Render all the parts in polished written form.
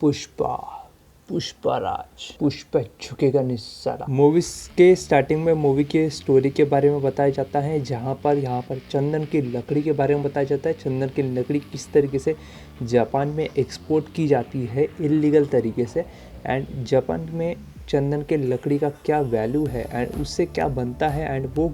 पुष्पा, पुष्पराज, पुष्पा झुकेगा नहीं साला। मूवीज के स्टार्टिंग में मूवी के स्टोरी के बारे में बताया जाता है, जहाँ पर यहाँ पर चंदन की लकड़ी के बारे में बताया जाता है। चंदन की लकड़ी किस तरीके से जापान में एक्सपोर्ट की जाती है इलीगल तरीके से, एंड जापान में चंदन के लकड़ी का क्या वैल्यू है एंड उससे क्या बनता है, एंड वो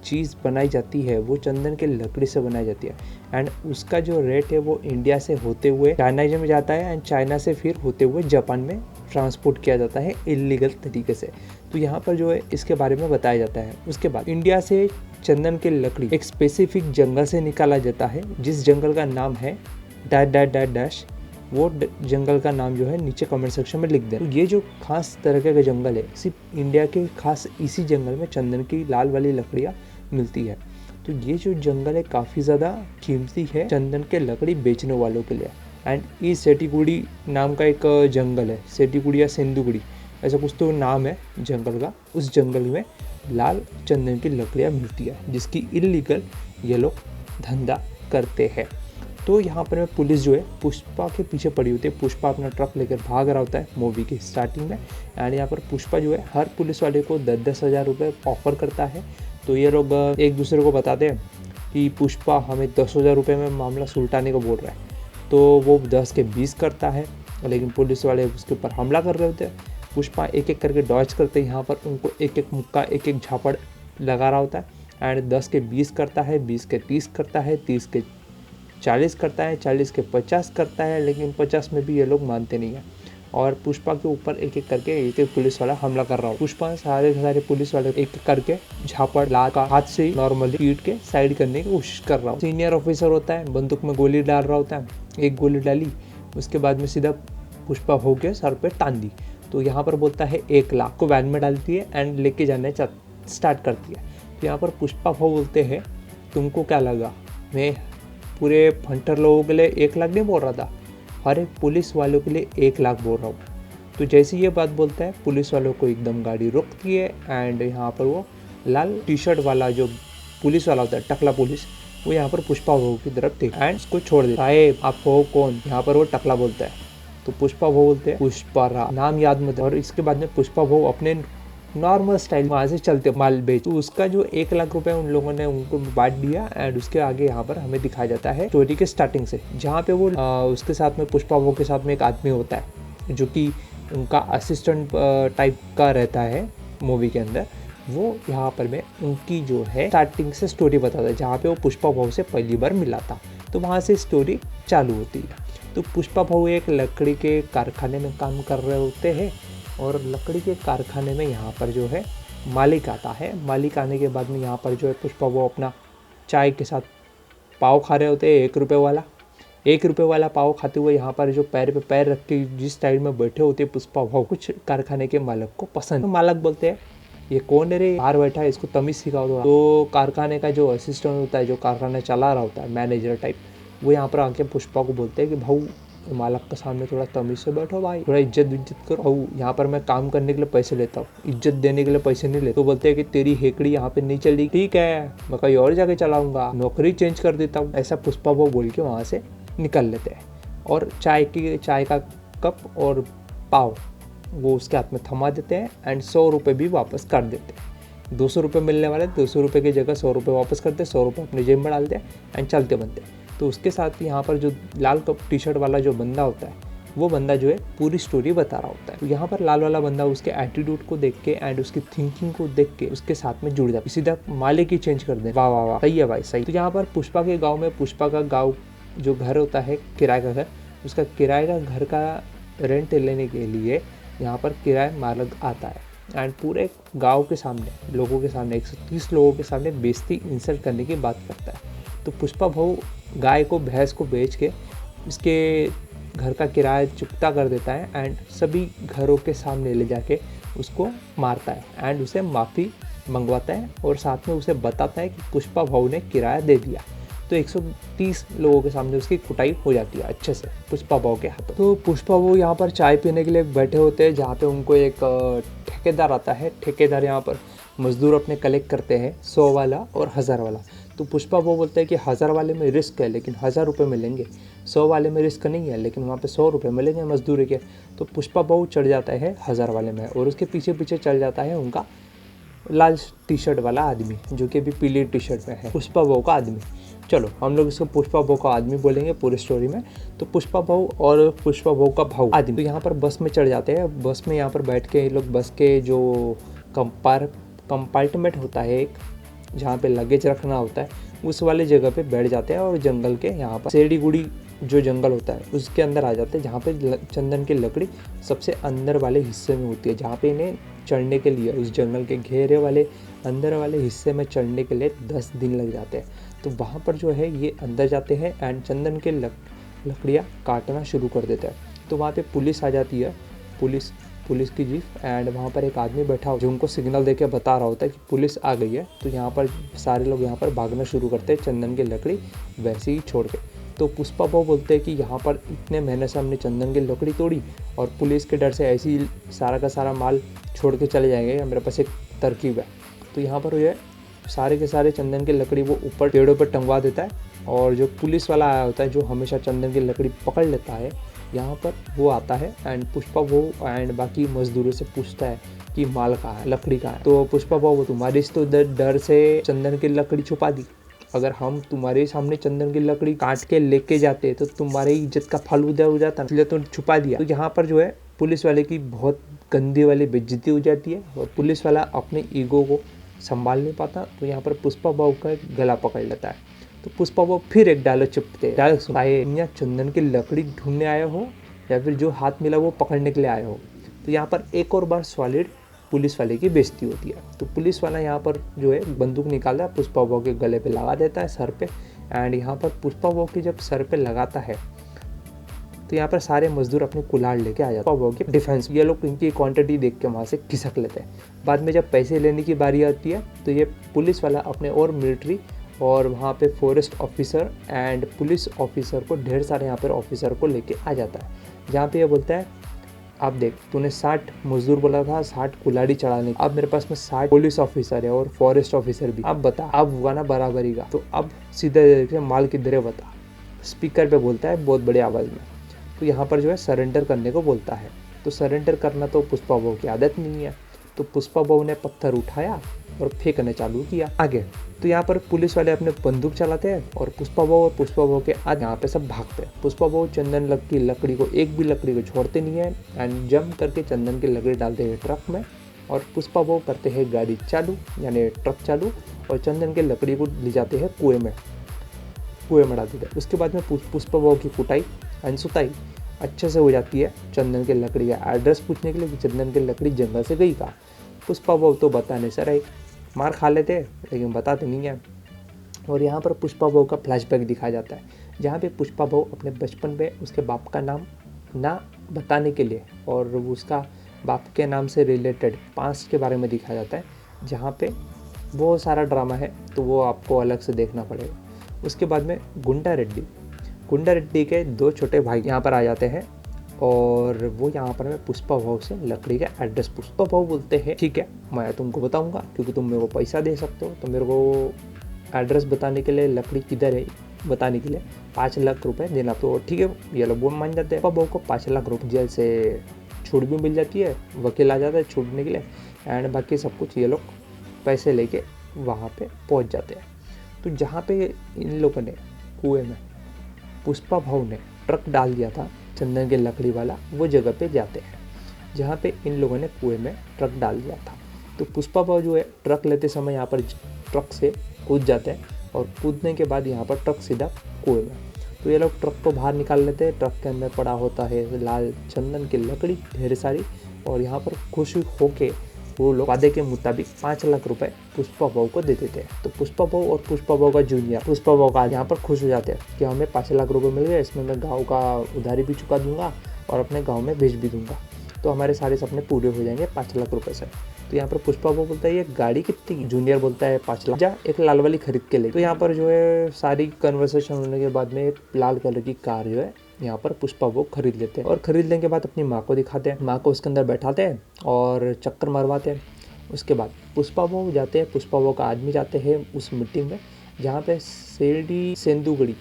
चीज़ बनाई जाती है वो चंदन के लकड़ी से बनाई जाती है, एंड उसका जो रेट है वो इंडिया से होते हुए चाइना में जाता है, एंड चाइना से फिर होते हुए जापान में ट्रांसपोर्ट किया जाता है इलीगल तरीके से। तो यहाँ पर जो है इसके बारे में बताया जाता है। उसके बाद इंडिया से चंदन के लकड़ी एक स्पेसिफिक जंगल से निकाला जाता है, जिस जंगल का नाम है डैश डैश डैश डैश। वो जंगल का नाम जो है नीचे कमेंट सेक्शन में लिख दें। तो ये जो खास तरह का जंगल है, सिर्फ इंडिया के खास इसी जंगल में चंदन की लाल वाली लकड़ियाँ मिलती है। तो ये जो जंगल है काफ़ी ज़्यादा कीमती है चंदन के लकड़ी बेचने वालों के लिए। एंड ई सेटीगुड़ी नाम का एक जंगल है, सेटीगुड़ी या सिंधुगुड़ी ऐसा कुछ तो नाम है जंगल का। उस जंगल में लाल चंदन की लकड़ियाँ मिलती है, जिसकी इलीगल ये लोग धंधा करते हैं। तो यहाँ पर पुलिस जो है पुष्पा के पीछे पड़ी होती है। पुष्पा अपना ट्रक लेकर भाग रहा होता है मूवी की स्टार्टिंग में, एंड यहाँ पर पुष्पा जो है हर पुलिस वाले को 10-10 हज़ार रुपये ऑफर करता है। तो ये लोग एक दूसरे को बताते हैं कि पुष्पा हमें 10,000 रुपये में मामला सुलटाने को बोल रहा है। तो वो 10 के 20 करता है, लेकिन पुलिस वाले उसके ऊपर हमला कर रहे होते हैं। पुष्पा एक एक करके डॉज करते हैं, यहाँ पर उनको एक एक मुक्का एक एक झापड़ लगा रहा होता है। एंड 10 के 20 करता है, 20 के 30 करता है, 30 के 40 करता है, 40 के 50 करता है, लेकिन 50 में भी ये लोग मानते नहीं हैं। और पुष्पा के ऊपर एक एक करके एक एक पुलिस वाला हमला कर रहा हो। पुष्पा सारे पुलिस वाले एक एक करके झापड़ ला का हाथ से नॉर्मली पीट के साइड करने की कोशिश कर रहा हो। सीनियर ऑफिसर होता है, बंदूक में गोली डाल रहा होता है। एक गोली डाली, उसके बाद में सीधा पुष्पा होके सर पे टान दी। तो यहाँ पर बोलता है 1 लाख को वैन में डालती है एंड लेके जाने स्टार्ट करती है। तो यहाँ पर पुष्पा भाव बोलते हैं तुमको क्या लगा मैं पूरे फंटर लोगों के लिए 1 लाख नहीं बोल रहा था, हर एक पुलिस वालों के लिए 1 लाख बोल रहा हूँ। तो जैसे ये बात बोलता है पुलिस वालों को एकदम गाड़ी रोकती है, एंड यहाँ पर वो लाल टी शर्ट वाला जो पुलिस वाला होता है टकला पुलिस, वो यहाँ पर पुष्पा भाऊ की तरफ देखा एंड उसको छोड़ देता है। आप हो कौन? यहाँ पर वो टकला बोलता है। तो पुष्पा भाऊ बोलते हैं पुष्पा नाम याद मत। और इसके बाद में पुष्पा भाऊ अपने नॉर्मल स्टाइल वहाँ से चलते माल बेच। तो उसका जो 1 लाख रुपए उन लोगों ने उनको बांट दिया, एंड उसके आगे यहाँ पर हमें दिखाया जाता है स्टोरी के स्टार्टिंग से, जहाँ पे वो उसके साथ में पुष्पा वो के साथ में एक आदमी होता है जो कि उनका असिस्टेंट टाइप का रहता है मूवी के अंदर। वो यहाँ पर में उनकी जो है स्टार्टिंग से स्टोरी बताता है, जहाँ पे वो पुष्पा भाऊ से पहली बार मिला था। तो वहाँ से स्टोरी चालू होती है। तो पुष्पा भाऊ एक लकड़ी के कारखाने में काम कर रहे होते हैं, और लकड़ी के कारखाने में यहाँ पर जो है मालिक आता है। मालिक आने के बाद में यहाँ पर जो है पुष्पा वो अपना चाय के साथ पाव खा रहे होते हैं 1 रुपये वाला। 1 रुपये वाला पाव खाते हुए यहाँ पर जो पैर पे पैर रख के जिस साइड में बैठे होते हैं पुष्पा भाव, कुछ कारखाने के मालिक को पसंद। तो मालिक बोलते हैं ये कौन है रे, बाहर बैठा है, इसको तमीज़ सिखाओ दो। तो कारखाने का जो असिस्टेंट होता है, जो कारखाना चला रहा होता है, मैनेजर टाइप, वो यहाँ पर आके पुष्पा को बोलते हैं कि भाऊ मालक के सामने थोड़ा तमीज़ से बैठो भाई, थोड़ा इज्जत करो। भाऊ यहाँ पर मैं काम करने के लिए पैसे लेता हूँ, इज्जत देने के लिए पैसे नहीं लेता। तो बोलते हैं कि तेरी हेकड़ी यहाँ पे नहीं चली, ठीक है मैं कहीं और जाके चलाऊंगा, नौकरी चेंज कर देता हूँ। ऐसा पुष्पा वो बोल के वहाँ से निकल लेते हैं, और चाय का कप और पाव वो उसके हाथ में थमा देते हैं, एंड 100 रुपये भी वापस कर देते हैं। 200 रुपये मिलने वाले 200 रुपये की जगह 100 रुपये वापस करते, 100 रुपये अपने जेब में डालते हैं एंड चलते बनते। तो उसके साथ यहाँ पर जो लाल कप टी शर्ट वाला जो बंदा होता है, वो बंदा जो है पूरी स्टोरी बता रहा होता है। तो यहाँ पर लाल वाला बंदा उसके एटीट्यूड को देख के एंड उसकी थिंकिंग को देख के उसके साथ में जुड़ जाता है, सीधा मालिक ही चेंज कर दे। वाह वाह वाह, सही है भाई सही। तो यहाँ पर पुष्पा के गाँव में पुष्पा का गाँव जो घर होता है किराए का घर, उसका किराए का घर का रेंट लेने के लिए यहाँ पर किराए मालिक आता है, एंड पूरे गाँव के सामने लोगों के सामने 130 लोगों के सामने बेइज्जती इंसल्ट करने की बात करता है। तो पुष्पा भाऊ गाय को भैंस को बेच के इसके घर का किराया चुकता कर देता है, एंड सभी घरों के सामने ले जाके उसको मारता है, एंड उसे माफ़ी मंगवाता है, और साथ में उसे बताता है कि पुष्पा भाऊ ने किराया दे दिया। तो 130 लोगों के सामने उसकी कुटाई हो जाती है अच्छे से पुष्पा भाऊ के हाथों। तो पुष्पा भाऊ यहाँ पर चाय पीने के लिए बैठे होते हैं, जहाँ पे उनको एक ठेकेदार आता है। ठेकेदार यहाँ पर मजदूर अपने कलेक्ट करते हैं 100 वाला और 1000 वाला। तो पुष्पा वो बोलते हैं कि 1000 वाले में रिस्क है, लेकिन 1000 रुपये मिलेंगे। 100 वाले में रिस्क नहीं है, लेकिन वहाँ पे 100 रुपये मिलेंगे मजदूरी के। तो पुष्पा बहू चढ़ जाता है 1000 वाले में, और उसके पीछे पीछे चल जाता है उनका लाल टी शर्ट वाला आदमी, जो कि अभी पीली टी शर्ट में है, पुष्पा बहू का आदमी। चलो हम लोग इसको पुष्पा बहू का आदमी बोलेंगे पूरी स्टोरी में। तो पुष्पा बहू और पुष्पा बहू का भाऊ आदमी तो यहाँ पर बस में चढ़ जाते हैं। बस में यहाँ पर बैठ के ये लोग बस के जो कंपार्टमेंट होता है एक, जहाँ पे लगेज रखना होता है, उस वाले जगह पे बैठ जाते हैं और जंगल के यहाँ पर सेड़ी गुड़ी जो जंगल होता है उसके अंदर आ जाते हैं, जहाँ पे चंदन की लकड़ी सबसे अंदर वाले हिस्से में होती है, जहाँ पे इन्हें चढ़ने के लिए उस जंगल के घेरे वाले अंदर वाले हिस्से में चढ़ने के लिए 10 दिन लग जाते हैं। तो वहाँ पर जो है ये अंदर जाते हैं एंड चंदन के लकड़ियाँ काटना शुरू कर देते हैं। तो वहाँ पे पुलिस आ जाती है, पुलिस की जीप, एंड वहाँ पर एक आदमी बैठा हो जो उनको सिग्नल देके बता रहा होता है कि पुलिस आ गई है। तो यहाँ पर सारे लोग यहाँ पर भागना शुरू करते हैं चंदन की लकड़ी वैसे ही छोड़ के। तो पुष्पा बहू बोलते हैं कि यहाँ पर इतने महीने से हमने चंदन की लकड़ी तोड़ी और पुलिस के डर से ऐसे ही सारा का सारा माल छोड़ के चले जाएंगे, मेरे पास एक तरकीब है। तो यहाँ पर ये सारे के सारे चंदन की लकड़ी वो ऊपर पेड़ों पर टंगवा देता है, और जो पुलिस वाला आया होता है जो हमेशा चंदन की लकड़ी पकड़ लेता है यहाँ पर, वो आता है एंड पुष्पा बहू एंड बाकी मजदूरों से पूछता है कि माल कहाँ है, लकड़ी कहाँ है। तो पुष्पा बहू तुम्हारे तो डर से चंदन की लकड़ी छुपा दी, अगर हम तुम्हारे सामने चंदन की लकड़ी काट के लेके जाते तो तुम्हारी इज्जत का फालूदा हो जाता, इसलिए तो छुपा दिया। तो यहाँ पर जो है पुलिस वाले की बहुत गंदी वाली बेइज्जती हो जाती है और पुलिस वाला अपने ईगो को संभाल नहीं पाता। तो यहाँ पर पुष्पा बहू का गला पकड़ लेता है। तो पुष्पा बहू फिर एक डायलॉग चिपते, डायलॉग सुनाए, यहाँ चंदन की लकड़ी ढूंढने आए हो या फिर जो हाथ मिला वो पकड़ने के लिए आए हो। तो यहाँ पर एक और बार सॉलिड पुलिस वाले की बेइज्जती होती है। तो पुलिस वाला यहाँ पर जो है बंदूक निकालता है, पुष्पा बहू के गले पे लगा देता है, सर पे, एंड यहाँ पर पुष्पा बहू की जब सर पे लगाता है तो यहाँ पर सारे मजदूर अपने कुल्हाड़ लेके आ जाते हैं। पुष्पा बहू की डिफेंस, ये लोग इनकी क्वांटिटी देख के वहाँ से खिसक लेते हैं। बाद में जब पैसे लेने की बारी आती है तो ये पुलिस वाला अपने और मिलिट्री और वहाँ पे forest officer and police officer को, ढेर सारे यहाँ पर ऑफिसर को लेके आ जाता है, जहाँ पे ये बोलता है अब देख तूने 60 मजदूर बोला था, 60 कुल्हाड़ी चढ़ाने, अब मेरे पास में 60 पुलिस ऑफिसर है और फॉरेस्ट ऑफिसर भी, अब बता, अब हुआ ना बराबरी का, तो अब सीधे माल किधर है बता। स्पीकर पे बोलता है बहुत बड़ी आवाज़ में। तो यहाँ पर जो है सरेंडर करने को बोलता है। तो सरेंडर करना तो पुष्पा बहू की आदत नहीं है। तो पुष्पा बहू ने पत्थर उठाया और फेंकने चालू किया आगे। तो यहाँ पर पुलिस वाले अपने बंदूक चलाते हैं और पुष्पा बहू के आज यहाँ पे सब भागते हैं। पुष्पा बहू चंदन की लकड़ी को, एक भी लकड़ी को छोड़ते नहीं है एंड जंप करके चंदन की लकड़ी डालते हैं ट्रक में, और पुष्पा बहू करते हैं गाड़ी चालू यानी ट्रक चालू, और चंदन की लकड़ी को ले जाते हैं कुएं में डाल देते हैं। उसके बाद में पुष्पा बहू की कुटाई एंड सुताई अच्छे से हो जाती है चंदन की लकड़ी का एड्रेस पूछने के लिए कि चंदन की लकड़ी जंगल से गई कहाँ। पुष्पा बहू तो बताने से रहे, मार खा लेते लेकिन बताते नहीं है। और यहाँ पर पुष्पा बहू का फ्लैशबैक दिखाया जाता है, जहाँ पे पुष्पा बहू अपने बचपन में उसके बाप का नाम ना बताने के लिए और उसका बाप के नाम से रिलेटेड पास्ट के बारे में दिखाया जाता है, जहाँ पे बहुत सारा ड्रामा है, तो वो आपको अलग से देखना पड़ेगा। उसके बाद में गुंडा रेड्डी के 2 छोटे भाई यहाँ पर आ जाते हैं और वो यहाँ पर मैं पुष्पा बहू से लकड़ी का एड्रेस पुष्पा बहू बोलते हैं ठीक है मैं तुमको बताऊंगा क्योंकि तुम मेरे को पैसा दे सकते हो, तो मेरे को एड्रेस बताने के लिए, लकड़ी किधर है बताने के लिए 5 लाख रुपए देना। तो ठीक है ये लोग बोल मान जाते हैं। पुष्पा बहू को 5 लाख रुपये जेल से छूट भी मिल जाती है, वकील आ जाता है छूटने के लिए एंड बाकी सब कुछ ये लोग पैसे लेके वहाँ पे पहुँच जाते हैं। तो जहाँ पे इन लोगों ने कुएं में पुष्पा बहू ने ट्रक डाल दिया था चंदन के लकड़ी वाला, वो जगह पे जाते हैं जहाँ पे इन लोगों ने कुएं में ट्रक डाल दिया था। तो पुष्पा बहू जो है ट्रक लेते समय यहाँ पर ट्रक से कूद जाते हैं और कूदने के बाद यहाँ पर ट्रक सीधा कुएं में। तो ये लोग ट्रक को बाहर निकाल लेते हैं। ट्रक के अंदर पड़ा होता है लाल चंदन की लकड़ी ढेर सारी, और यहाँ पर खुश होके वो लोग वादे के मुताबिक 5 लाख रुपए पुष्पा बहू को दे देते हैं। तो पुष्पा बहू और पुष्पा बहू का जूनियर पुष्पा बहू का यहाँ पर खुश हो जाते हैं कि हमें 5 लाख रुपए मिल गए, इसमें मैं गाँव का उधारी भी चुका दूंगा और अपने गाँव में भेज भी दूंगा, तो हमारे सारे सपने पूरे हो जाएंगे 5 लाख रुपए से। तो यहाँ पर पुष्पा बहू बोलता है ये गाड़ी कितनी की? जूनियर बोलता है 5 लाख, जा एक लाल वाली खरीद के ले। तो यहाँ पर जो है सारी कन्वर्सेशन होने के बाद में एक लाल कलर की कार जो है यहाँ पर पुष्पा बहू खरीद लेते हैं, और खरीदने के बाद अपनी माँ को दिखाते हैं, माँ को उसके अंदर बैठाते हैं और चक्कर मरवाते हैं। उसके बाद पुष्पा बहू जाते हैं, पुष्पा बहू का आदमी जाते हैं उस मीटिंग में जहाँ पे सेंदुगड़ी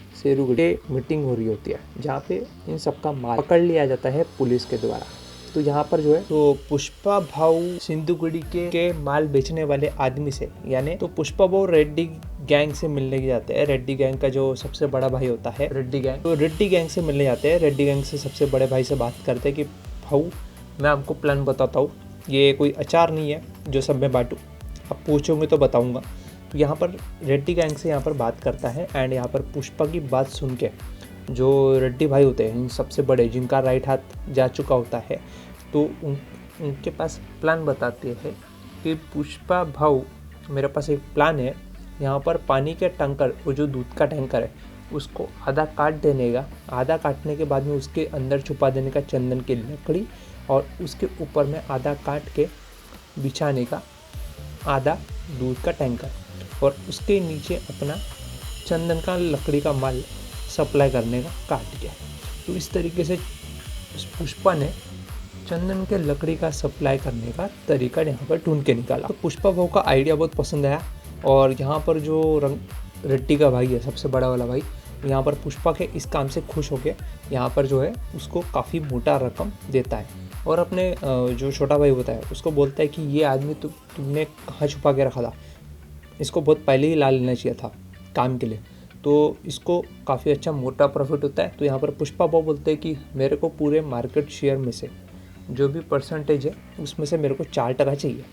मीटिंग हो रही होती है, जहाँ पे इन सबका माल पकड़ लिया जाता है पुलिस के द्वारा। तो यहाँ पर जो है तो पुष्पा भाऊ सिंधुगुड़ी के माल बेचने वाले आदमी से, यानी तो पुष्पा भाऊ रेड्डी गैंग से मिलने के जाते हैं। रेड्डी गैंग का जो सबसे बड़ा भाई होता है रेड्डी गैंग, तो रेड्डी गैंग से मिलने जाते हैं। रेड्डी गैंग से सबसे बड़े भाई से बात करते हैं कि भाऊ मैं आपको प्लान बताता हूँ, ये कोई अचार नहीं है जो सब मैं बांटूँ, आप पूछोगे तो बताऊँगा। तो यहाँ पर रेड्डी गैंग से यहाँ पर बात करता है एंड यहाँ पर पुष्पा की बात सुन के जो रेड्डी भाई होते हैं इन सबसे बड़े, जिनका राइट हाथ जा चुका होता है, तो उनके पास प्लान बताते हैं कि पुष्पा भाऊ मेरे पास एक प्लान है, यहाँ पर पानी के टैंकर, वो जो दूध का टैंकर है उसको आधा काट देने का, आधा काटने के बाद में उसके अंदर छुपा देने का चंदन की लकड़ी, और उसके ऊपर में आधा काट के बिछाने का आधा दूध का टैंकर, और उसके नीचे अपना चंदन का लकड़ी का माल सप्लाई करने का काट के। तो इस तरीके से पुष्पा ने चंदन के लकड़ी का सप्लाई करने का तरीका यहाँ पर ढूंढ के निकाला। तो पुष्पा भाऊ का आइडिया बहुत पसंद आया, और यहाँ पर जो रेड्डी का भाई है सबसे बड़ा वाला भाई, यहाँ पर पुष्पा के इस काम से खुश होकर यहाँ पर जो है उसको काफ़ी मोटा रकम देता है, और अपने जो छोटा भाई होता है उसको बोलता है कि ये आदमी तुमने कहाँ छुपा के रखा था, इसको बहुत पहले ही ला लेना चाहिए था काम के लिए, तो इसको काफ़ी अच्छा मोटा प्रॉफिट होता है। तो यहाँ पर पुष्पा भाऊ बोलते हैं कि मेरे को पूरे मार्केट शेयर में से जो भी परसेंटेज है उसमें से मेरे को 4% चाहिए।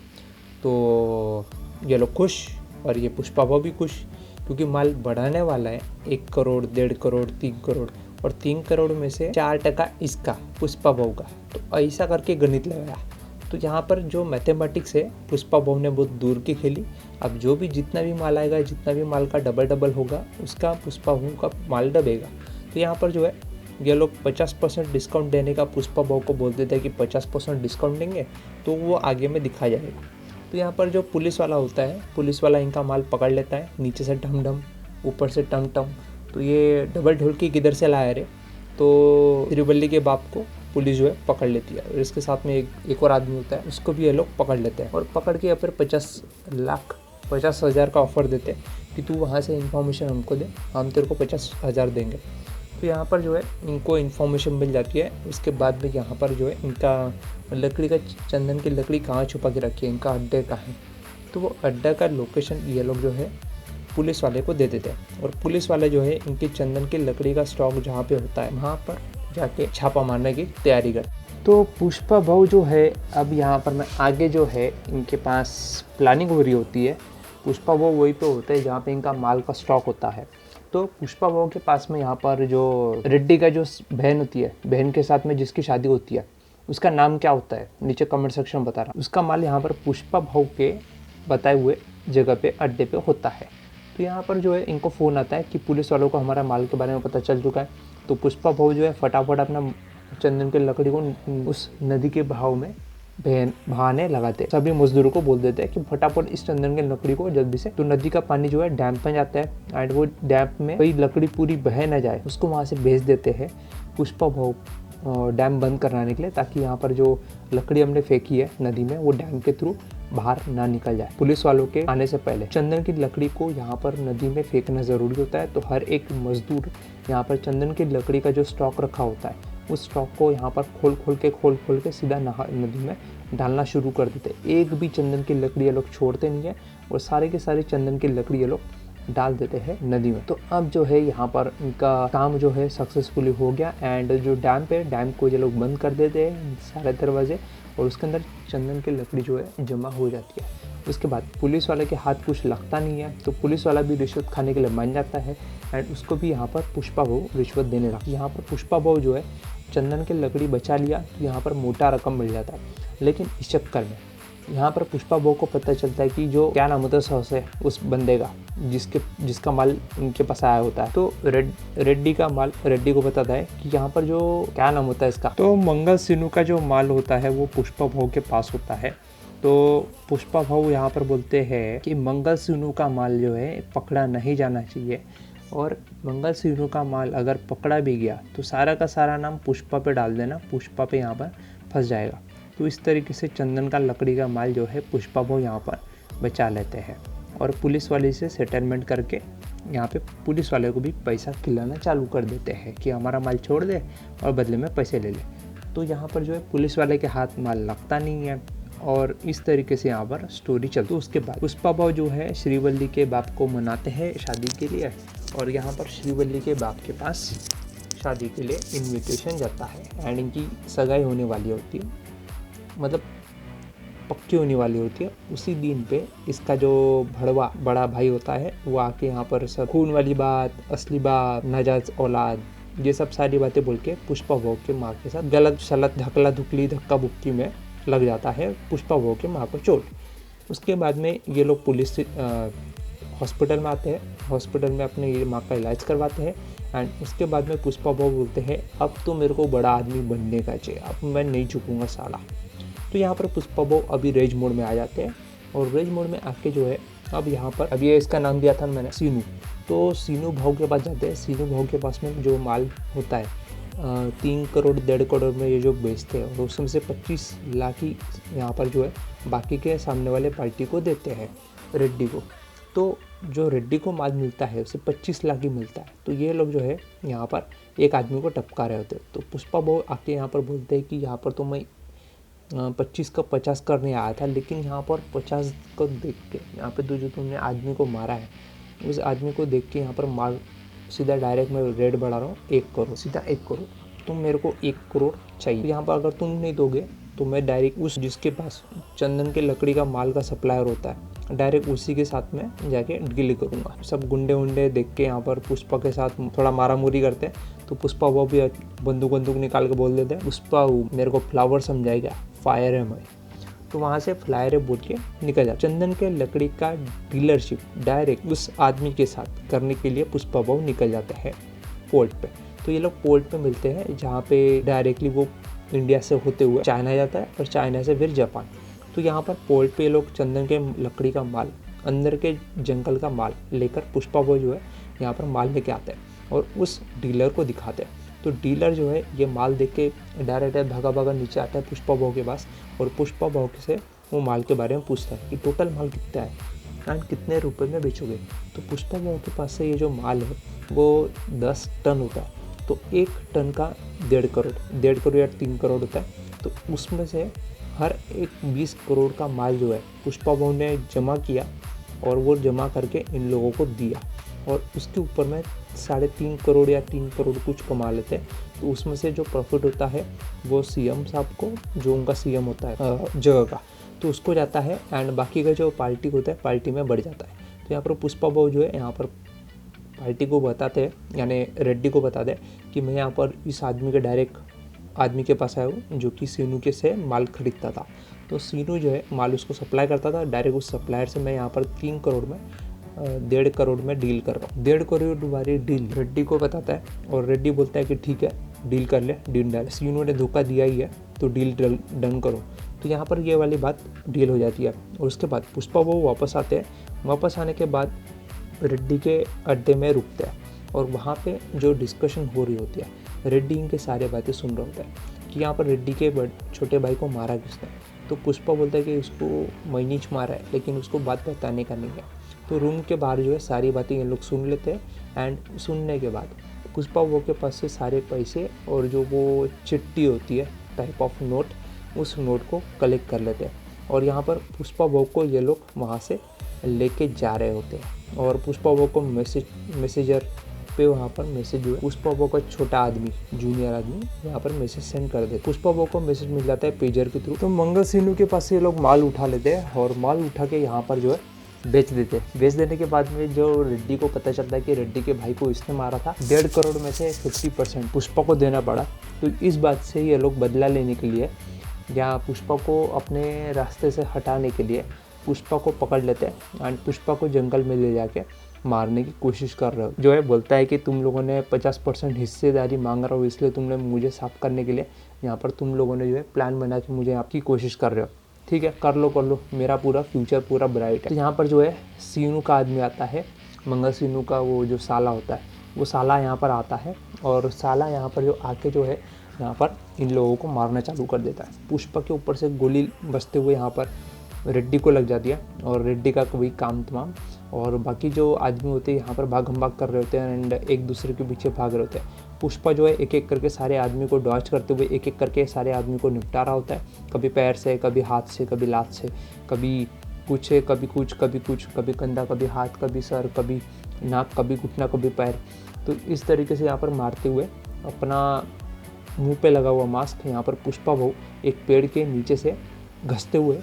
तो ये लोग खुश, और ये पुष्पा भाऊ भी खुश, क्योंकि माल बढ़ाने वाला है 1 करोड़, 1.5 करोड़, 3 करोड़, और 3 करोड़ में से 4% इसका पुष्पा भाऊ का। तो ऐसा करके गणित लगाया। तो यहाँ पर जो मैथमेटिक्स है पुष्पा भाऊ ने बहुत दूर की खेली। अब जो भी जितना भी माल आएगा, जितना भी माल का डबल होगा, उसका पुष्पा भाऊ का माल दबेगा। तो यहाँ पर जो है ये लोग 50% डिस्काउंट देने का पुष्पा भाऊ को बोल देते हैं कि 50% डिस्काउंट देंगे, तो वो आगे में दिखा जाएगा। तो यहाँ पर जो पुलिस वाला होता है, पुलिस वाला इनका माल पकड़ लेता है, नीचे से ढम ढम, ऊपर से टम टम। तो ये डबल ढोलकी किधर से लाया रे, तो तिरुवल्ली के बाप को पुलिस जो है पकड़ लेती है, और इसके साथ में एक और आदमी होता है, उसको भी ये लोग पकड़ लेते हैं, और पकड़ के या फिर 50,000 का ऑफर देते हैं कि तू वहाँ से इन्फॉर्मेशन हमको दे, हम तेरे को 50,000 देंगे। तो यहाँ पर जो है इनको इन्फॉर्मेशन मिल जाती है। उसके बाद में यहाँ पर जो है इनका लकड़ी का, चंदन की लकड़ी कहाँ छुपा के रखी है, इनका अड्डे कहाँ है, तो वो अड्डा का लोकेशन ये लोग जो है पुलिस वाले को दे देते हैं, और पुलिस वाले जो है इनकी चंदन की लकड़ी का स्टॉक जहाँ पे होता है वहाँ पर जाके छापा मारने की तैयारी कर। तो पुष्पा भाऊ जो है, अब यहाँ पर मैं आगे जो है इनके पास प्लानिंग हो रही होती है। पुष्पा भाऊ वहीं पे होते हैं जहाँ पे इनका माल का स्टॉक होता है। तो पुष्पा भाऊ के पास में यहाँ पर जो रेड्डी का जो बहन होती है, बहन के साथ में जिसकी शादी होती है, उसका नाम क्या होता है नीचे कमेंट सेक्शन में बता रहा। उसका माल यहाँ पर पुष्पा भाऊ के बताए हुए जगह पे अड्डे पे होता है। तो यहाँ पर जो है इनको फ़ोन आता है कि पुलिस वालों को हमारा माल के बारे में पता चल चुका है। तो पुष्पा भाऊ जो है फटाफट अपना चंदन की लकड़ी को उस नदी के बहाव में बहाने लगाते हैं। सभी मजदूरों को बोल देते हैं कि फटाफट इस चंदन की लकड़ी को जल्दी से, तो नदी का पानी जो है डैम में जाता है एंड वो डैम में कोई लकड़ी पूरी बह ना जाए, उसको वहाँ से भेज देते हैं पुष्पा भाऊ डैम बंद कराने के लिए, ताकि यहाँ पर जो लकड़ी हमने फेंकी है नदी में वो डैम के थ्रू बाहर ना निकल जाए। पुलिस वालों के आने से पहले चंदन की लकड़ी को यहाँ पर नदी में फेंकना ज़रूरी होता है। तो हर एक मजदूर यहाँ पर चंदन की लकड़ी का जो स्टॉक रखा होता है उस स्टॉक को यहाँ पर खोल के सीधा नदी में डालना शुरू कर देते हैं। एक भी चंदन की लकड़ी ये लोग छोड़ते नहीं है, और सारे के सारे चंदन की लकड़ी ये लोग डाल देते हैं नदी में। तो अब जो है यहाँ पर इनका काम जो है सक्सेसफुली हो गया, एंड जो डैम को ये लोग बंद कर देते हैं सारे दरवाजे, और उसके अंदर चंदन की लकड़ी जो है जमा हो जाती है। उसके बाद पुलिस वाले के हाथ कुछ लगता नहीं है, तो पुलिस वाला भी रिश्वत खाने के लिए मान जाता है, एंड उसको भी यहाँ पर पुष्पा भाऊ रिश्वत देने लगा। यहाँ पर पुष्पा भाऊ जो है चंदन की लकड़ी बचा लिया, तो यहाँ पर मोटा रकम मिल जाता है। लेकिन इस चक्कर में यहाँ पर पुष्पा भाऊ को पता चलता है कि जो क्या नाम होता है सॉस है उस बंदे का, जिसका माल उनके पास आया होता है, तो रेड्डी का माल रेड्डी को बताता है कि यहाँ पर जो क्या नाम होता है इसका, तो मंगल सिन्नू का जो माल होता है वो पुष्पा भाऊ के पास होता है। तो पुष्पा भाऊ यहाँ पर बोलते हैं कि मंगल सिन्नू का माल जो है पकड़ा नहीं जाना चाहिए, और मंगल सिन्नू का माल अगर पकड़ा भी गया तो सारा का सारा नाम पुष्पा पे डाल देना, पुष्पा पे यहाँ पर फंस जाएगा। तो इस तरीके से चंदन का लकड़ी का माल जो है पुष्पा भाऊ यहाँ पर बचा लेते हैं, और पुलिस वाले से सेटलमेंट करके यहाँ पे पुलिस वाले को भी पैसा खिलाना चालू कर देते हैं कि हमारा माल छोड़ दे और बदले में पैसे ले ले। तो यहाँ पर जो है पुलिस वाले के हाथ माल लगता नहीं है और इस तरीके से यहाँ पर स्टोरी चलती है। उसके बाद पुष्पा भाव जो है श्रीवल्ली के बाप को मनाते हैं शादी के लिए और यहाँ पर श्रीवल्ली के बाप के पास शादी के लिए इनविटेशन जाता है एंड इनकी सगाई होने वाली होती है, मतलब पक्की होने वाली होती है। उसी दिन पे इसका जो भड़वा बड़ा भाई होता है वो आके यहाँ पर सब खून वाली बात, असली बात, नाजायज औलाद, ये सब सारी बातें बोल के पुष्पा भाव के माँ के साथ गलत सलत धकला धुकली धक्का बुक्की में लग जाता है पुष्पा भाव के माँ को चोट। उसके बाद में ये लोग पुलिस हॉस्पिटल में आते हैं, हॉस्पिटल में अपने माँ का इलाज करवाते हैं एंड उसके बाद में पुष्पा भाव बोलते हैं अब तो मेरे को बड़ा आदमी बनने का चाहिए, अब मैं नहीं झुकूंगा साला। तो यहाँ पर पुष्पा भाव अभी रेज मोड में आ जाते हैं और रेज मोड में आके जो है अब यहाँ पर अब ये इसका नाम दिया था मैंने सीनू, तो सीनू भाव के पास जाते हैं। सीनू भाव के पास में जो माल होता है 3 करोड़ 1.5 करोड़ में ये जो बेचते हैं और उसमें से 25 लाख ही यहाँ पर जो है बाकी के सामने वाले पार्टी को देते हैं रेड्डी को। तो जो रेड्डी को माल मिलता है उसे 25 लाख ही मिलता है। तो ये लोग जो है यहाँ पर एक आदमी को टपका रहे होते हैं। तो पुष्पा भाव आके यहाँ पर बोलते हैं कि यहाँ पर तो मैं 25 का 50 करने आया था, लेकिन यहाँ पर 50 को देख के यहाँ पे जो तुमने आदमी को मारा है उस आदमी को देख के यहाँ पर मार सीधा डायरेक्ट मैं रेट बढ़ा रहा हूँ 1 करोड़, सीधा 1 करोड़, तुम मेरे को 1 करोड़ चाहिए। तो यहाँ पर अगर तुम नहीं दोगे तो मैं डायरेक्ट उस जिसके पास चंदन के लकड़ी का माल का सप्लायर होता है डायरेक्ट उसी के साथ में जाके डील करूँगा। सब गुंडे उंडे देख के यहाँ पर पुष्पा के साथ थोड़ा मारामुरी करते हैं। तो पुष्पा वो भी बंदूक निकाल के बोल देते हैं पुष्पा मेरे को फ्लावर समझाएगा, फायर है मैं। तो वहाँ से फ्लायर है बोल के निकल जाता। चंदन के लकड़ी का डीलरशिप डायरेक्ट उस आदमी के साथ करने के लिए पुष्पा भाव निकल जाता है पोर्ट पे। तो ये लोग पोर्ट पे मिलते हैं जहाँ पे डायरेक्टली वो इंडिया से होते हुए चाइना जाता है और चाइना से फिर जापान। तो यहाँ पर पोर्ट पे लोग चंदन के लकड़ी का माल, अंदर के जंगल का माल लेकर पुष्पा भाव जो है यहाँ पर माल लेके आते हैं और उस डीलर को दिखाते हैं। तो डीलर जो है ये माल देख के डायरेक्ट भागा नीचे आता है पुष्पा भाव के पास और पुष्पा भाव से वो माल के बारे में पूछता है कि टोटल माल कितना है एंड कितने रुपए में बेचोगे। तो पुष्पा भाव के पास से ये जो माल है वो 10 टन होता है। तो 1 टन का 1.5 करोड़ या 3 करोड़ होता है। तो उसमें से हर एक 20 करोड़ का माल जो है पुष्पा भाव ने जमा किया और वो जमा करके इन लोगों को दिया और उसके ऊपर में 3.5 करोड़ या 3 करोड़ कुछ कमा लेते हैं। तो उसमें से जो प्रॉफिट होता है वो सीएम साहब को, जो उनका सीएम होता है जगह का, तो उसको जाता है एंड बाकी का जो पार्टी होता है पार्टी में बढ़ जाता है। तो यहाँ पर पुष्पा भाव जो है यहाँ पर पार्टी को बताते हैं, यानी रेड्डी को बताते हैं कि मैं यहाँ पर इस आदमी के डायरेक्ट आदमी के पास आया हूँ जो कि सीनू के से माल खरीदता था। तो सीनू जो है माल उसको सप्लाई करता था डायरेक्ट उस सप्लायर से। मैं यहाँ पर 3 करोड़ में 1.5 करोड़ में डील कर रहा हूँ। 1.5 करोड़ वाली डील रेड्डी को बताता है और रेड्डी बोलता है कि ठीक है डील कर ले, डील डाल। सीनू ने धोखा दिया ही है तो डील डन करो। तो यहाँ पर ये वाली बात डील हो जाती है और उसके बाद पुष्पा वो वापस आते हैं। वापस आने के बाद रेड्डी के अड्डे में रुकते हैं और वहाँ पे जो डिस्कशन हो रही होती है रेड्डी इनके सारे बातें सुन रहा होता है कि यहाँ पर रेड्डी के छोटे भाई को मारा किसने। तो पुष्पा बोलता है कि उसको मैंने मारा है लेकिन उसको बात बताने का नहीं है। तो रूम के बाहर जो है सारी बातें ये लोग सुन लेते हैं एंड सुनने के बाद पुष्पा वो के पास से सारे पैसे और जो वो चिट्ठी होती है टाइप ऑफ नोट, उस नोट को कलेक्ट कर लेते हैं और यहाँ पर पुष्पा वो को ये लोग वहाँ से लेके जा रहे होते हैं और पुष्पा वो को मैसेजर पे वहाँ पर मैसेज हुआ। पुष्पा वो का छोटा आदमी, जूनियर आदमी यहाँ पर मैसेज सेंड कर दे। पुष्पा वो को मैसेज मिल जाता है पेजर के थ्रू। तो मंगल सीनू के पास से ये लोग माल उठा लेते हैं और माल उठा के यहाँ पर जो है बेच देते हैं। बेच देने के बाद में जो रेड्डी को पता चलता है कि रेड्डी के भाई को इसने मारा था, 1.5 करोड़ में से 50% पुष्पा को देना पड़ा। तो इस बात से ये लोग बदला लेने के लिए या पुष्पा को अपने रास्ते से हटाने के लिए पुष्पा को पकड़ लेते हैं एंड पुष्पा को जंगल में ले जाके मारने की कोशिश कर रहे हो। जो है बोलता है कि तुम लोगों ने 50% हिस्सेदारी मांग रहा हो इसलिए तुमने मुझे साफ करने के लिए यहाँ पर तुम लोगों ने जो है प्लान बना के मुझे आपकी कोशिश कर रहे हो। ठीक है, कर लो, मेरा पूरा फ्यूचर पूरा ब्राइट है। तो यहाँ पर जो है सीनू का आदमी आता है, मंगल सीनू का वो जो साला होता है वो साला यहाँ पर आता है और साला यहाँ पर जो आके जो है यहाँ पर इन लोगों को मारना चालू कर देता है। पुष्पा के ऊपर से गोली बजते हुए यहाँ पर रेड्डी को लग जाती है और रेड्डी का कोई काम तमाम और बाकी जो आदमी होते हैं यहाँ पर भाग हम भाग कर रहे होते हैं एंड एक दूसरे के पीछे भाग रहे होते हैं। पुष्पा जो है एक एक करके सारे आदमी को डॉज करते हुए एक एक करके सारे आदमी को निपटा रहा होता है, कभी पैर से, कभी हाथ से, कभी लात से, कभी कुछ है, कभी कुछ, कभी कुछ, कभी कंधा, कभी हाथ, कभी सर, कभी नाक, कभी घुटना, कभी पैर। तो इस तरीके से यहाँ पर मारते हुए अपना मुंह पे लगा हुआ मास्क यहाँ पर पुष्पा बहू एक पेड़ के नीचे से घसते हुए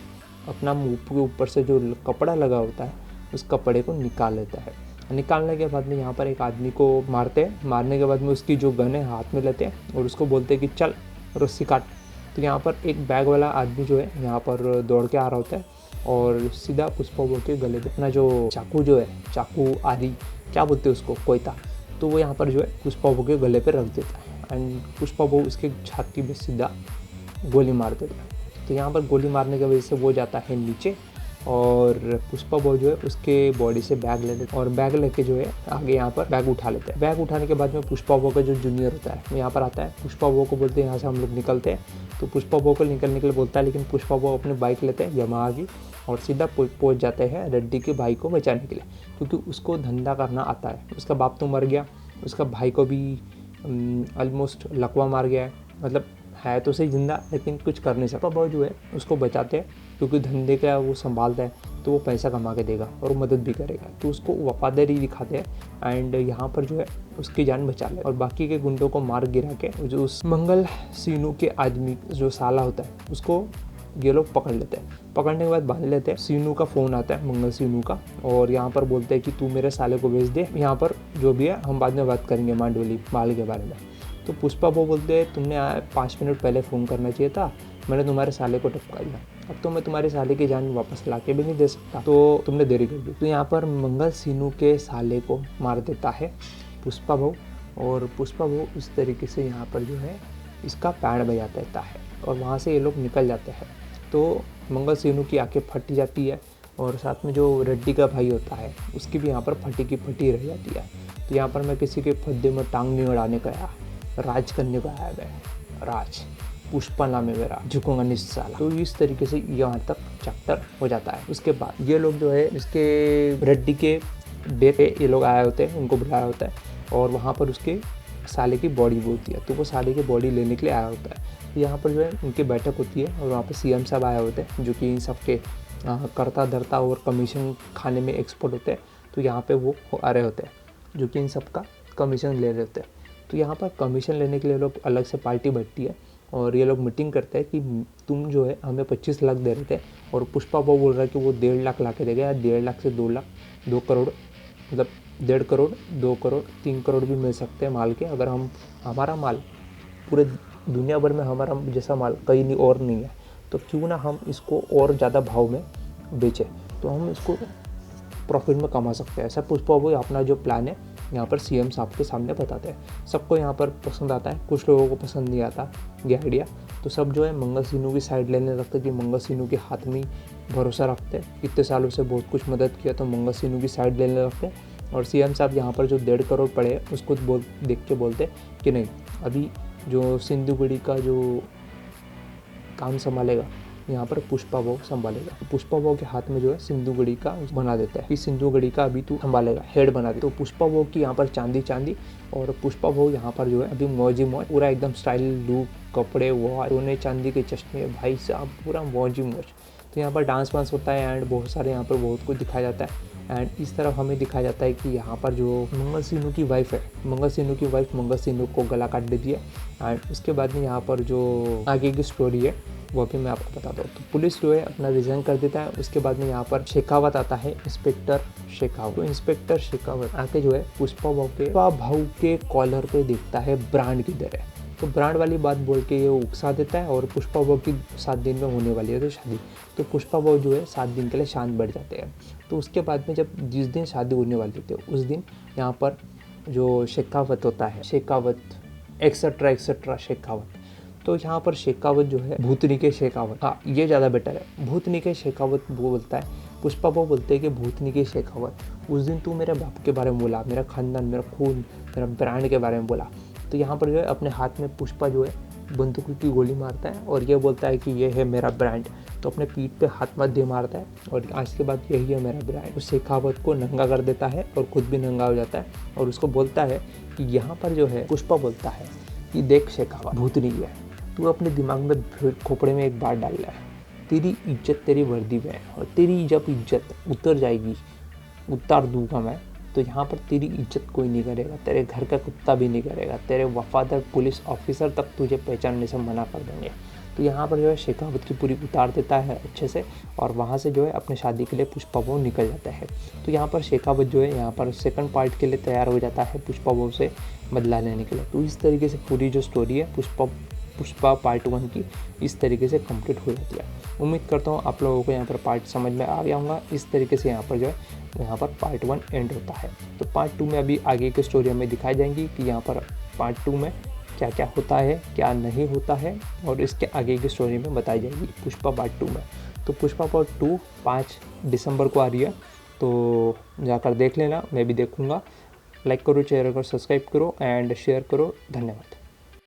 अपना मुंह के ऊपर से जो कपड़ा लगा होता है उस कपड़े को निकाल लेता है। निकालने के बाद में यहाँ पर एक आदमी को मारते हैं। मारने के बाद में उसकी जो गन है हाथ में लेते हैं और उसको बोलते हैं कि चल रस्सी काट। तो यहाँ पर एक बैग वाला आदमी जो है यहाँ पर दौड़ के आ रहा होता है और सीधा पुष्पा बहू के गले पे अपना जो चाकू जो है, चाकू आदि क्या बोलते हैं उसको, कोयता, तो वो यहाँ पर जो है पुष्पा बहू के गले पे रख देता है एंड पुष्पा बहू उसके छाती में सीधा गोली मार देता है। तो यहाँ पर गोली मारने की वजह से वो जाता है नीचे और पुष्पा बहू जो है उसके बॉडी से बैग ले लेते हैं और बैग लेके जो है आगे यहाँ पर बैग उठा लेते हैं। बैग उठाने के बाद में पुष्पा बहू का जो जूनियर होता है वो यहाँ पर आता है। पुष्पा बहू को बोलते हैं यहाँ से हम लोग निकलते हैं। तो पुष्पा बहू को निकलने के लिए बोलता है, लेकिन पुष्पा बहू अपनी बाइक लेते हैं यामाहा की और सीधा पहुँच जाते हैं रेड्डी के भाई को बचाने के लिए, क्योंकि उसको धंधा करना आता है। उसका बाप तो मर गया, उसका भाई को भी ऑलमोस्ट लकवा मार गया है, मतलब है तो सही जिंदा लेकिन कुछ कर नहीं सकता। बहू जो है उसको बचाते हैं क्योंकि धंधे का वो संभालता है तो वो पैसा कमा के देगा और मदद भी करेगा, तो उसको वफादारी दिखाते हैं एंड यहाँ पर जो है उसकी जान बचा ले और बाकी के गुंडों को मार गिरा के जो उस मंगल सीनू के आदमी जो साला होता है उसको ये लोग पकड़ लेते हैं। पकड़ने के बाद बांध लेते हैं। सीनू का फ़ोन आता है, मंगल सीनू का, और यहाँ पर बोलते हैं कि तू मेरे साले को भेज दे, यहाँ पर जो भी है हम बाद में बात करेंगे मांडवली माल के बारे में। तो पुष्पा वो बोलते हैं तुमने 5 मिनट पहले फ़ोन करना चाहिए था, मैंने तुम्हारे साले को टपका दिया, अब तो मैं तुम्हारे साले की जान वापस ला के भी नहीं दे सकता, तो तुमने देरी कर दी। तो यहाँ पर मंगल सीनू के साले को मार देता है पुष्पा बहू और पुष्पा बहू इस तरीके से यहाँ पर जो है इसका पैर बजा देता है और वहाँ से ये लोग निकल जाते हैं। तो मंगल सीनू की आंखें फट जाती है और साथ में जो रेड्डी का भाई होता है उसकी भी यहाँ पर फटी की फटी रह जाती है। तो यहाँ पर मैं किसी के फद्दे में टांग नहीं अड़ाने का आया, राज करने को आया मैं, राज पुष्पा नाम है मेरा, झुकूंगा नहीं साला। तो इस तरीके से यहाँ तक चैप्टर हो जाता है। उसके बाद ये लोग जो है इसके रेड्डी के डे पे ये लोग आए होते हैं, उनको बुलाया होता है और वहाँ पर उसके साले की बॉडी भी होती है, तो वो साले की बॉडी लेने के लिए आया होता है। तो यहाँ पर जो है उनकी बैठक होती है और वहाँ पर सीएम साहब आए होते हैं जो कि इन सब के करता धरता और कमीशन खाने में एक्सपर्ट होते हैं। तो यहाँ पे वो आ रहे होते हैं जो कि इन सब का कमीशन ले रहे होते हैं। तो यहाँ पर कमीशन लेने के लिए लोग अलग से पार्टी बैठती है और ये लोग मीटिंग करते हैं कि तुम जो है हमें 25 लाख दे रहे थे और पुष्पा वो बोल रहा है कि वो 1.5 लाख ला के देगा, या 1.5 लाख से 2 लाख, 2 करोड़, मतलब 1.5 करोड़, 2 करोड़, 3 करोड़ भी मिल सकते हैं माल के, अगर हम हमारा माल पूरे दुनिया भर में हमारा जैसा माल कहीं नहीं और नहीं है, तो क्यों ना हम इसको और ज़्यादा भाव में बेचें, तो हम इसको प्रॉफिट में कमा सकते हैं। ऐसा पुष्पा वो अपना जो प्लान है यहाँ पर सीएम साहब के सामने बताते हैं। सबको यहाँ पर पसंद आता है, कुछ लोगों को पसंद नहीं आता ये आइडिया, तो सब जो है मंगल सीनू की साइड लेने लगते कि मंगल सीनू के हाथ में भरोसा रखते हैं, इतने सालों से बहुत कुछ मदद किया तो मंगल सीनू की साइड लेने लगते हैं। और सीएम साहब यहाँ पर जो 1.5 करोड़ पड़े उसको देख के बोलते कि नहीं, अभी जो सिंधुगढ़ी का जो काम संभालेगा यहाँ पर पुष्पा बहू संभालेगा। तो पुष्पा बहू के हाथ में जो है सिंधुगढ़ी का बना देता है कि सिंधुगढ़ी का अभी तू संभालेगा, हेड बना दे। तो पुष्पा बहू की यहाँ पर चांदी और पुष्पा बहू यहाँ पर जो है अभी मौजी मौज, पूरा एकदम स्टाइल लुक, कपड़े, वो सोने चांदी के चश्मे, भाई साहब पूरा मौजी मौज। तो यहाँ पर डांस वांस होता है एंड बहुत सारे यहाँ पर बहुत कुछ दिखाया जाता है। एंड इस तरफ हमें दिखाया जाता है कि यहाँ पर जो मंगल सीनू की वाइफ है, मंगल सीनू की वाइफ मंगल सीनू को गला काट देती है। एंड उसके बाद में यहाँ पर जो आगे की स्टोरी है वो भी मैं आपको बताता हूँ। तो पुलिस जो है अपना रिजाइन कर देता है। उसके बाद में यहाँ पर शेखावत आता है, इंस्पेक्टर शेखावत। तो इंस्पेक्टर शेखावत आके जो है पुष्पा भाऊ के कॉलर पे देखता है ब्रांड किधर है, तो ब्रांड वाली बात बोल के ये उकसा देता है और पुष्पा बहू की 7 दिन में होने वाली है तो शादी। तो पुष्पा बहू जो है 7 दिन के लिए शांत बैठ जाते हैं। तो उसके बाद में जब जिस दिन शादी होने वाली थी उस दिन यहाँ पर जो शेखावत होता है, शेखावत एक्सेट्रा एक्सेट्रा शेखावत, तो यहाँ पर शेखावत जो है भूतनी के शेखावत, हाँ ये ज़्यादा बेटर है, भूतनी के शेखावत वो बोलता है। पुष्पा बहू बोलते हैं कि भूतनी के शेखावत, उस दिन तू मेरे बाप के बारे में बोला, मेरा खानदान, मेरा खून, मेरा ब्रांड के बारे में बोला। तो यहाँ पर जो है अपने हाथ में पुष्पा जो है बंदूक की गोली मारता है और ये बोलता है कि ये है मेरा ब्रांड। तो अपने पीठ पे हाथ मत दे मारता है और आज के बाद यही है मेरा ब्रांड। उस शेखावत को नंगा कर देता है और खुद भी नंगा हो जाता है और उसको बोलता है कि यहाँ पर जो है पुष्पा बोलता है कि देख शेखावत, भूत नहीं है, तू अपने दिमाग में खोपड़े में एक बात डाल रहा है, तेरी इज्जत तेरी वर्दी में है और तेरी जब इज्जत उतर जाएगी, उतार दूंगा मैं, तो यहाँ पर तेरी इज्जत कोई नहीं करेगा, तेरे घर का कुत्ता भी नहीं करेगा, तेरे वफादार पुलिस ऑफिसर तक तुझे पहचानने से मना कर देंगे। तो यहाँ पर जो है शेखावत की पूरी उतार देता है अच्छे से और वहाँ से जो है अपने शादी के लिए पुष्पा बहू निकल जाता है। तो यहाँ पर शेखावत जो है यहाँ पर सेकंड पार्ट के लिए तैयार हो जाता है पुष्पा बहू से बदला लेने के लिए। तो इस तरीके से पूरी जो स्टोरी है पुष्पा पार्ट 1 की इस तरीके से कंप्लीट हो जाती है। उम्मीद करता हूँ आप लोगों को यहाँ पर पार्ट समझ में आ गया होगा। इस तरीके से यहाँ पर जो है यहाँ पर पार्ट 1 एंड होता है। तो पार्ट 2 में अभी आगे की स्टोरी हमें दिखाई जाएंगी कि यहाँ पर पार्ट 2 में क्या क्या होता है, क्या नहीं होता है और इसके आगे की स्टोरी में बताई जाएगी पुष्पा पार्ट 2 में। तो पुष्पा पार्ट 2 5 दिसंबर को आ रही है, तो जाकर देख लेना, मैं भी देखूँगा। लाइक करो, शेयर करो, सब्सक्राइब करो एंड शेयर करो। धन्यवाद।